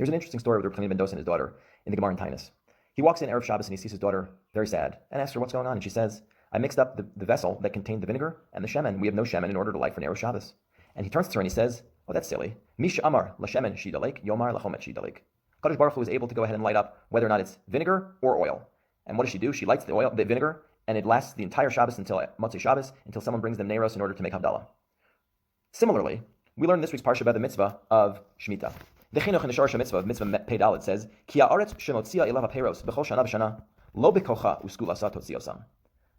Here's an interesting story with Reb Chaim ben Dosa and his daughter in the Gemara in Tainus. He walks in Erev Shabbos and he sees his daughter very sad and asks her what's going on. And she says, I mixed up the vessel that contained the vinegar and the shemen. We have no shemen in order to light for Erev Shabbos. And he turns to her and he says, oh, that's silly. Misha Amar Lashemen Shidalek, Yomar Lachomet Shidalek. Kadosh Baruch Hu is able to go ahead and light up whether or not it's vinegar or oil. And what does she do? She lights the vinegar, and it lasts the entire Shabbos until Motzei Shabbos, until someone brings them Neiros in order to make Havdalah. Similarly, we learn this week's parsha about the mitzvah of Shemitah. The chinuch in the Shorasha mitzvah of mitzvah Pei Dalet says, Ki ha'aretz shemotzia elav ha'peiros b'chol shana v'shana lo b'kocha uskulasa totziosam.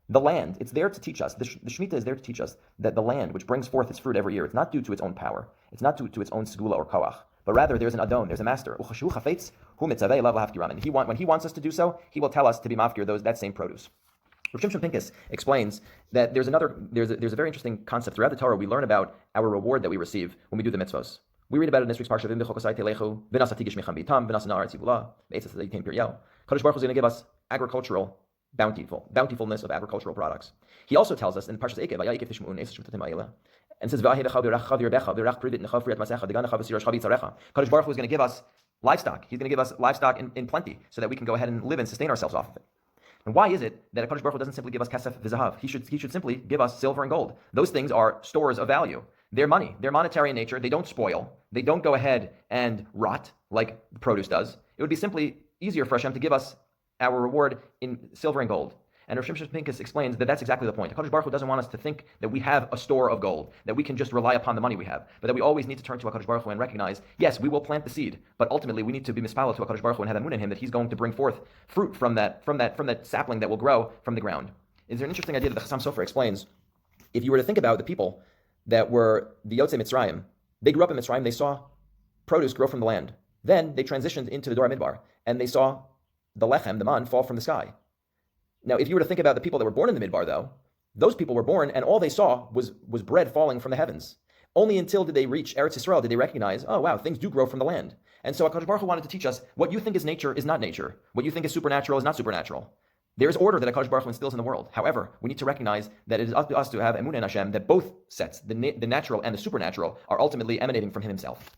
The land, it's there to teach us, the Shemitah is there to teach us that the land which brings forth its fruit every year, it's not due to its own power, it's not due to its own segula or koach, but rather there's an adon, there's a master. And when he wants us to do so, he will tell us to be mafkir that same produce. Rav Shimshon Pincus explains that there's a very interesting concept throughout the Torah. We learn about our reward that we receive when we do the mitzvos. We read about it in this week's parsha. Kadosh Baruch Hu is going to give us agricultural bountifulness of agricultural products. He also tells us in Parshas Ekev, and says, Kadosh Baruch Hu is going to give us livestock. He's going to give us livestock in plenty so that we can go ahead and live and sustain ourselves off of it. And why is it that Kadosh Baruch Hu doesn't simply give us kasef v'zahav? He should simply give us silver and gold. Those things are stores of value. They're money. They're monetary in nature. They don't spoil. They don't go ahead and rot like produce does. It would be simply easier for Hashem to give us our reward in silver and gold. And Rav Shimshon Pincus explains that that's exactly the point. HaKadosh Baruch Hu doesn't want us to think that we have a store of gold, that we can just rely upon the money we have, but that we always need to turn to HaKadosh Baruch Hu and recognize, yes, we will plant the seed, but ultimately we need to be mispalel to HaKadosh Baruch Hu and have emunah in him that he's going to bring forth fruit from that sapling that will grow from the ground. Is there an interesting idea that the Chassam Sofer explains? If you were to think about the people that were the Yotzei Mitzrayim, they grew up in Mitzrayim, they saw produce grow from the land. Then they transitioned into the Dor HaMidbar, and they saw the lechem, the man, fall from the sky. Now, if you were to think about the people that were born in the Midbar, though, those people were born, and all they saw was bread falling from the heavens. Only until did they reach Eretz Yisrael did they recognize, oh wow, things do grow from the land. And so HaKadosh Baruch Hu wanted to teach us, what you think is nature is not nature. What you think is supernatural is not supernatural. There's order that HaKadosh Baruch Hu instills in the world. However, we need to recognize that it is up to us to have emunah in Hashem, that both sets, the natural and the supernatural, are ultimately emanating from Him Himself.